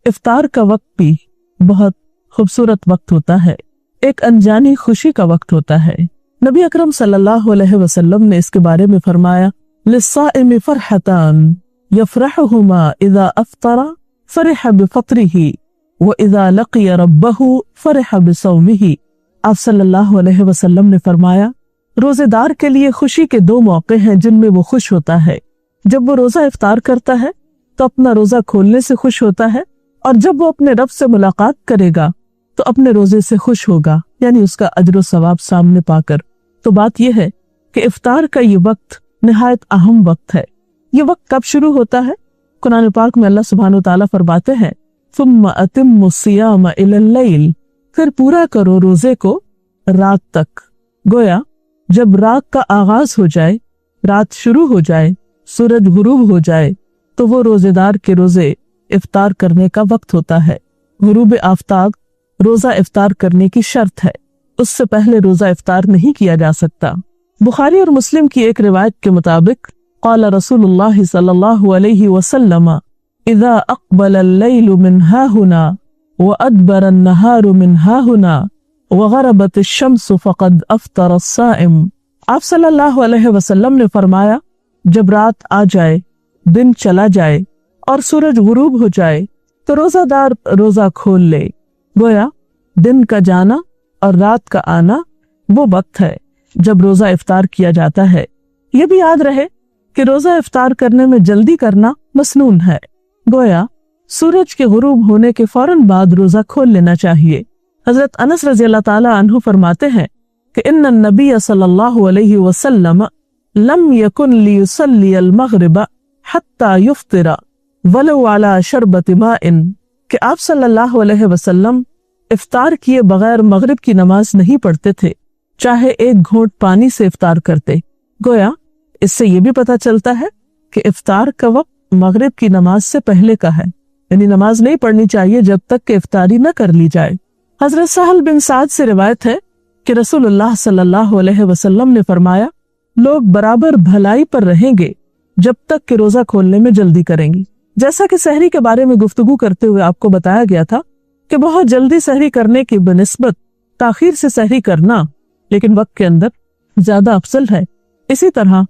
افطار کا وقت بھی بہت خوبصورت وقت ہوتا ہے، ایک انجانی خوشی کا وقت ہوتا ہے۔ نبی اکرم صلی اللہ علیہ وسلم نے اس کے بارے میں فرمایا، للصائم فرحتان یفرحہما اذا افطر فرح بفطرہ واذا لقی ربہ فرح بصومہ۔ آپ صلی اللہ علیہ وسلم نے فرمایا، روزے دار کے لیے خوشی کے دو موقع ہیں جن میں وہ خوش ہوتا ہے۔ جب وہ روزہ افطار کرتا ہے تو اپنا روزہ کھولنے سے خوش ہوتا ہے، اور جب وہ اپنے رب سے ملاقات کرے گا تو اپنے روزے سے خوش ہوگا، یعنی اس کا اجر و ثواب سامنے پا کر۔ تو بات یہ ہے کہ افطار کا یہ وقت نہایت اہم وقت ہے۔ یہ وقت کب شروع ہوتا ہے؟ قرآن پاک میں اللہ سبحانہ وتعالیٰ فرماتے ہیں، ثم اتم الصیام الی اللیل، پھر پورا کرو روزے کو رات تک۔ گویا جب رات کا آغاز ہو جائے، رات شروع ہو جائے، سورج غروب ہو جائے، تو وہ روزے دار کے روزے افطار کرنے کا وقت ہوتا ہے۔ غروب آفتاب روزہ افطار کرنے کی شرط ہے، اس سے پہلے روزہ افطار نہیں کیا جا سکتا۔ بخاری اور مسلم کی ایک روایت کے مطابق قال رسول اللہ صلی اللہ علیہ وسلم، اذا اقبل اللیل من ہاہنا وادبر النہار من ہاہنا وغربت الشمس فقد افطر الصائم۔ آپ صلی اللہ علیہ وسلم نے فرمایا، جب رات آ جائے، دن چلا جائے اور سورج غروب ہو جائے تو روزہ دار روزہ کھول لے۔ گویا دن کا جانا اور رات کا آنا وہ وقت ہے جب روزہ افطار کیا جاتا ہے۔ یہ بھی یاد رہے کہ روزہ افطار کرنے میں جلدی کرنا مسنون ہے۔ گویا سورج کے غروب ہونے کے فوراً بعد روزہ کھول لینا چاہیے۔ حضرت انس رضی اللہ تعالی عنہ فرماتے ہیں کہ ان النبی صلی اللہ علیہ وسلم لم یکن لیصلی المغرب حتی یفطر ولو علی شربت ماء، کہ آپ صلی اللہ علیہ وسلم افطار کیے بغیر مغرب کی نماز نہیں پڑھتے تھے، چاہے ایک گھونٹ پانی سے افطار کرتے۔ گویا اس سے یہ بھی پتہ چلتا ہے کہ افطار کا وقت مغرب کی نماز سے پہلے کا ہے، یعنی نماز نہیں پڑھنی چاہیے جب تک کہ افطاری نہ کر لی جائے۔ حضرت سہل بن سعد سے روایت ہے کہ رسول اللہ صلی اللہ علیہ وسلم نے فرمایا، لوگ برابر بھلائی پر رہیں گے جب تک کہ روزہ کھولنے میں جلدی کریں گی۔ جیسا کہ سحری کے بارے میں گفتگو کرتے ہوئے آپ کو بتایا گیا تھا کہ بہت جلدی سحری کرنے کی بنسبت تاخیر سے سحری کرنا لیکن وقت کے اندر زیادہ افضل ہے۔ اسی طرح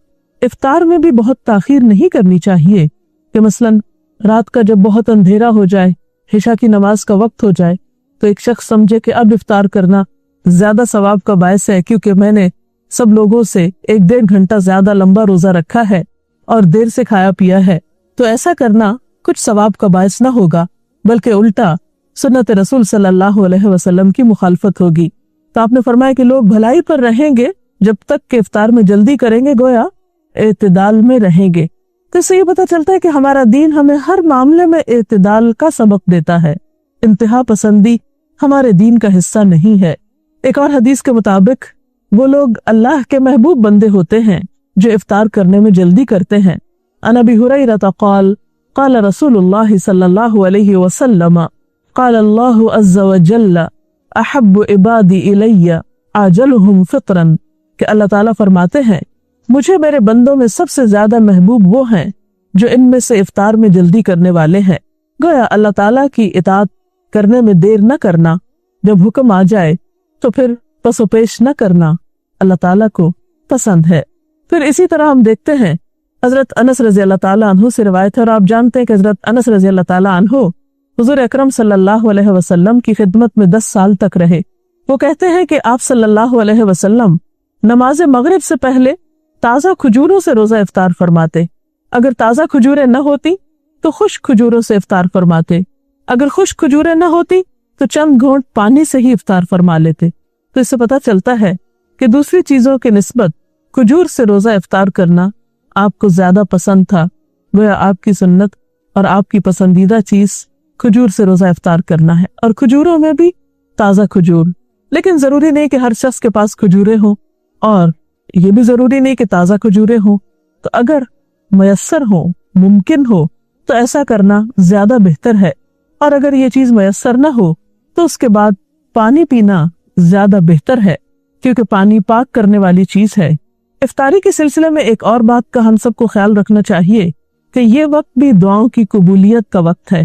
افطار میں بھی بہت تاخیر نہیں کرنی چاہیے کہ مثلاً رات کا جب بہت اندھیرا ہو جائے، عشاء کی نماز کا وقت ہو جائے، تو ایک شخص سمجھے کہ اب افطار کرنا زیادہ ثواب کا باعث ہے کیونکہ میں نے سب لوگوں سے 1-1.5 گھنٹہ زیادہ لمبا روزہ رکھا ہے اور دیر سے کھایا پیا ہے، تو ایسا کرنا کچھ ثواب کا باعث نہ ہوگا بلکہ الٹا سنت رسول صلی اللہ علیہ وسلم کی مخالفت ہوگی۔ تو آپ نے فرمایا کہ لوگ بھلائی پر رہیں گے جب تک کہ افطار میں جلدی کریں گے، گویا اعتدال میں رہیں گے۔ تو اس سے یہ پتہ چلتا ہے کہ ہمارا دین ہمیں ہر معاملے میں اعتدال کا سبق دیتا ہے، انتہا پسندی ہمارے دین کا حصہ نہیں ہے۔ ایک اور حدیث کے مطابق وہ لوگ اللہ کے محبوب بندے ہوتے ہیں جو افطار کرنے میں جلدی کرتے ہیں۔ عن ابی ہریرہ قال قال رسول اللہ صلی اللہ علیہ وسلم قال اللہ عز وجل احب عبادی الی عاجلہم فطرا، کہ اللہ تعالیٰ فرماتے ہیں مجھے میرے بندوں میں سب سے زیادہ محبوب وہ ہیں جو ان میں سے افطار میں جلدی کرنے والے ہیں۔ گویا اللہ تعالیٰ کی اطاعت کرنے میں دیر نہ کرنا، جب حکم آ جائے تو پھر پس و پیش نہ کرنا اللہ تعالیٰ کو پسند ہے۔ پھر اسی طرح ہم دیکھتے ہیں حضرت انس رضی اللہ تعالیٰ عنہ سے روایت ہے، اور آپ جانتے ہیں کہ حضرت انس رضی اللہ تعالیٰ عنہ حضور اکرم صلی اللہ علیہ وسلم کی خدمت میں 10 سال تک رہے۔ وہ کہتے ہیں کہ آپ صلی اللہ علیہ وسلم نماز مغرب سے پہلے تازہ کھجوروں سے روزہ افطار فرماتے، اگر تازہ کھجوریں نہ ہوتی تو خشک کھجوروں سے افطار فرماتے، اگر خشک کھجوریں نہ ہوتی تو چند گھونٹ پانی سے ہی افطار فرما لیتے۔ تو اس سے پتہ چلتا ہے کہ دوسری چیزوں کے نسبت کھجور سے روزہ افطار کرنا آپ کو زیادہ پسند تھا، گویا آپ کی سنت اور آپ کی پسندیدہ چیز کھجور سے روزہ افطار کرنا ہے، اور کھجوروں میں بھی تازہ کھجور۔ لیکن ضروری نہیں کہ ہر شخص کے پاس کھجوریں ہوں، اور یہ بھی ضروری نہیں کہ تازہ کھجوریں ہوں، تو اگر میسر ہو، ممکن ہو تو ایسا کرنا زیادہ بہتر ہے، اور اگر یہ چیز میسر نہ ہو تو اس کے بعد پانی پینا زیادہ بہتر ہے، کیونکہ پانی پاک کرنے والی چیز ہے۔ افطاری کے سلسلے میں ایک اور بات کا ہم سب کو خیال رکھنا چاہیے کہ یہ وقت بھی دعاؤں کی قبولیت کا وقت ہے۔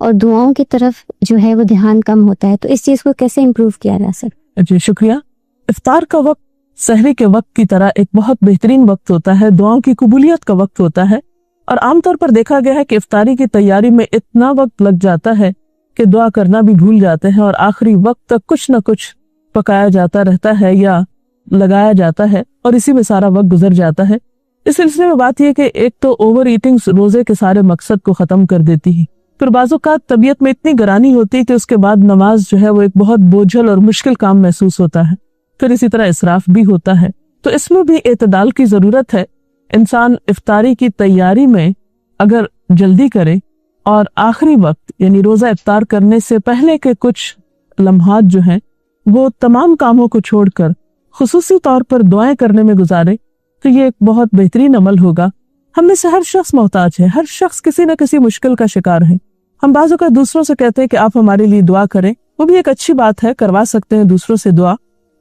اور دعاؤں کی طرف جو ہے وہ دھیان کم ہوتا ہے، تو اس چیز کو کیسے امپروو کیا جا سکتا؟ جی شکریہ۔ افطار کا وقت سحری کے وقت کی طرح ایک بہت بہترین وقت ہوتا ہے، دعاؤں کی قبولیت کا وقت ہوتا ہے، اور عام طور پر دیکھا گیا ہے کہ افطاری کی تیاری میں اتنا وقت لگ جاتا ہے کہ دعا کرنا بھی بھول جاتے ہیں، اور آخری وقت تک کچھ نہ کچھ پکایا جاتا رہتا ہے یا لگایا جاتا ہے، اور اسی میں سارا وقت گزر جاتا ہے۔ اس سلسلے میں بات یہ کہ ایک تو اوور ایٹنگ روزے کے سارے مقصد کو ختم کر دیتی ہے، پھر بعض اوقات طبیعت میں اتنی گرانی ہوتی ہے کہ اس کے بعد نماز جو ہے وہ ایک بہت بوجھل اور مشکل کام محسوس ہوتا ہے، پھر اسی طرح اسراف بھی ہوتا ہے۔ تو اس میں بھی اعتدال کی ضرورت ہے۔ انسان افطاری کی تیاری میں اگر جلدی کرے اور آخری وقت یعنی روزہ افطار کرنے سے پہلے کے کچھ لمحات جو ہیں وہ تمام کاموں کو چھوڑ کر خصوصی طور پر دعائیں کرنے میں گزارے تو یہ ایک بہت بہترین عمل ہوگا۔ ہم میں سے ہر شخص محتاج ہے، ہر شخص کسی نہ کسی مشکل کا شکار ہے۔ ہم بعض اوقات دوسروں سے کہتے ہیں کہ آپ ہمارے لیے دعا کریں، وہ بھی ایک اچھی بات ہے، کروا سکتے ہیں دوسروں سے دعا،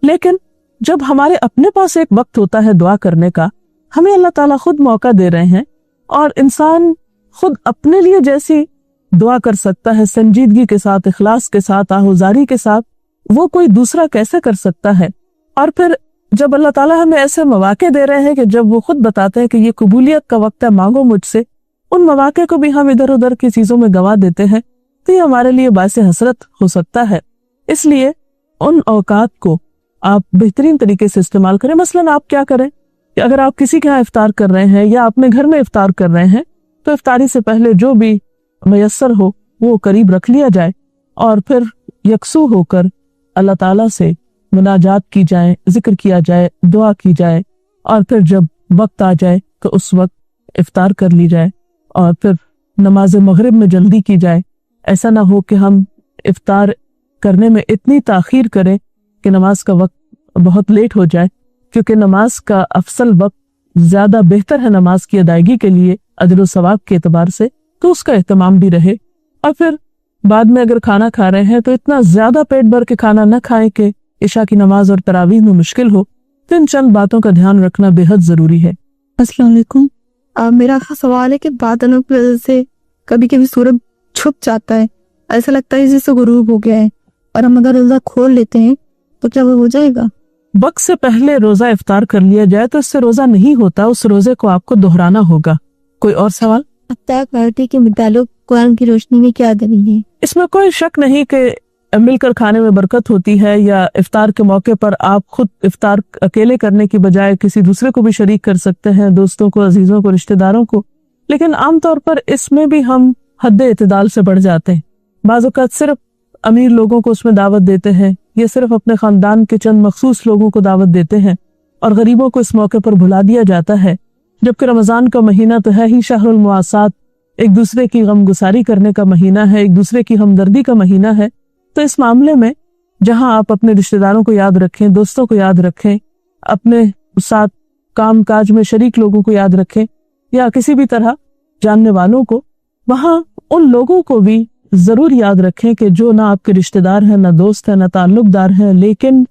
لیکن جب ہمارے اپنے پاس ایک وقت ہوتا ہے دعا کرنے کا، ہمیں اللہ تعالیٰ خود موقع دے رہے ہیں، اور انسان خود اپنے لیے جیسی دعا کر سکتا ہے سنجیدگی کے ساتھ، اخلاص کے ساتھ، آہوزاری کے ساتھ، وہ کوئی دوسرا کیسے کر سکتا ہے؟ اور پھر جب اللہ تعالیٰ ہمیں ایسے مواقع دے رہے ہیں کہ جب وہ خود بتاتے ہیں کہ یہ قبولیت کا وقت ہے، مانگو مجھ سے، ان مواقع کو بھی ہم ادھر ادھر کی چیزوں میں گوا دیتے ہیں، تو یہ ہمارے لیے باعث حسرت ہو سکتا ہے۔ اس لیے ان اوقات کو آپ بہترین طریقے سے استعمال کریں۔ مثلاً آپ کیا کریں کہ اگر آپ کسی کے ہاں افطار کر رہے ہیں یا اپنے گھر میں افطار کر رہے ہیں تو افطاری سے پہلے جو بھی میسر ہو وہ قریب رکھ لیا جائے، اور پھر یکسو ہو کر اللہ تعالیٰ سے مناجات کی جائے، ذکر کیا جائے، دعا کی جائے، اور پھر جب وقت آ جائے تو اس وقت افطار کر لی جائے، اور پھر نماز مغرب میں جلدی کی جائے۔ ایسا نہ ہو کہ ہم افطار کرنے میں اتنی تاخیر کریں کہ نماز کا وقت بہت لیٹ ہو جائے، کیونکہ نماز کا افضل وقت زیادہ بہتر ہے نماز کی ادائیگی کے لیے اجر و ثواب کے اعتبار سے، تو اس کا اہتمام بھی رہے۔ اور پھر بعد میں اگر کھانا کھا رہے ہیں تو اتنا زیادہ پیٹ بھر کے کھانا نہ کھائیں کہ عشاء کی نماز اور تراویح میں مشکل ہو۔ تو ان چند باتوں کا دھیان رکھنا بے حد ضروری ہے۔ السلام علیکم۔ میرا سوال ہے کہ بادلوں کی وجہ سے کبھی کبھی سورج چھپ جاتا ہے، ایسا لگتا ہے جیسے غروب ہو گیا ہے، اور ہم اگر روزہ کھول لیتے ہیں تو کیا وہ ہو جائے گا؟ وقت سے پہلے روزہ افطار کر لیا جائے تو اس سے روزہ نہیں ہوتا، اس روزے کو آپ کو دہرانا ہوگا۔ کوئی اور سوال؟ افطار پارٹی کے متعلق قرآن کی روشنی میں کیا دلیل ہے؟ اس میں کوئی شک نہیں کہ مل کر کھانے میں برکت ہوتی ہے، یا افطار کے موقع پر آپ خود افطار اکیلے کرنے کی بجائے کسی دوسرے کو بھی شریک کر سکتے ہیں، دوستوں کو، عزیزوں کو، رشتہ داروں کو، لیکن عام طور پر اس میں بھی ہم حد اعتدال سے بڑھ جاتے ہیں۔ بعض اوقات صرف امیر لوگوں کو اس میں دعوت دیتے ہیں، یا صرف اپنے خاندان کے چند مخصوص لوگوں کو دعوت دیتے ہیں، اور غریبوں کو اس موقع پر بھلا دیا جاتا ہے، جبکہ رمضان کا مہینہ تو ہے ہی شہر المواسات، ایک دوسرے کی غم گساری کرنے کا مہینہ ہے، ایک دوسرے کی ہمدردی کا مہینہ ہے۔ تو اس معاملے میں جہاں آپ اپنے رشتہ داروں کو یاد رکھیں، دوستوں کو یاد رکھیں، اپنے ساتھ کام کاج میں شریک لوگوں کو یاد رکھیں، یا کسی بھی طرح جاننے والوں کو، وہاں ان لوگوں کو بھی ضرور یاد رکھیں کہ جو نہ آپ کے رشتہ دار ہیں، نہ دوست ہیں، نہ تعلق دار ہیں، لیکن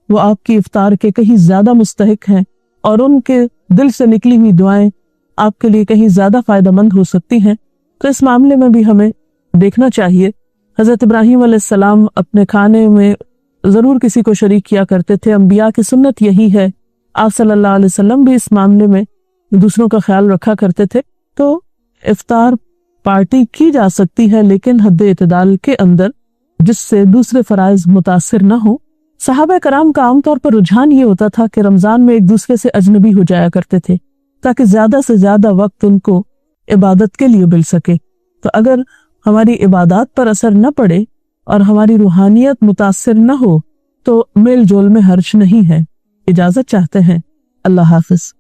وہ آپ کی افطار کے کہیں زیادہ مستحق ہیں، اور ان کے دل سے نکلی ہوئی دعائیں آپ کے لیے کہیں زیادہ فائدہ مند ہو سکتی ہیں۔ تو اس معاملے میں بھی ہمیں دیکھنا چاہیے۔ حضرت ابراہیم علیہ السلام اپنے کھانے میں ضرور کسی کو شریک کیا کرتے تھے، انبیاء کی سنت یہی ہے، آپ صلی اللہ علیہ وسلم بھی اس معاملے میں دوسروں کا خیال رکھا کرتے تھے۔ تو افطار پارٹی کی جا سکتی ہے، لیکن حد اعتدال کے اندر، جس سے دوسرے فرائض متاثر نہ ہو۔ صحابہ کرام کا عام طور پر رجحان یہ ہوتا تھا کہ رمضان میں ایک دوسرے سے اجنبی ہو جایا کرتے تھے، تاکہ زیادہ سے زیادہ وقت ان کو عبادت کے لیے مل سکے۔ تو اگر ہماری عبادات پر اثر نہ پڑے اور ہماری روحانیت متاثر نہ ہو تو میل جول میں حرج نہیں ہے۔ اجازت چاہتے ہیں۔ اللہ حافظ۔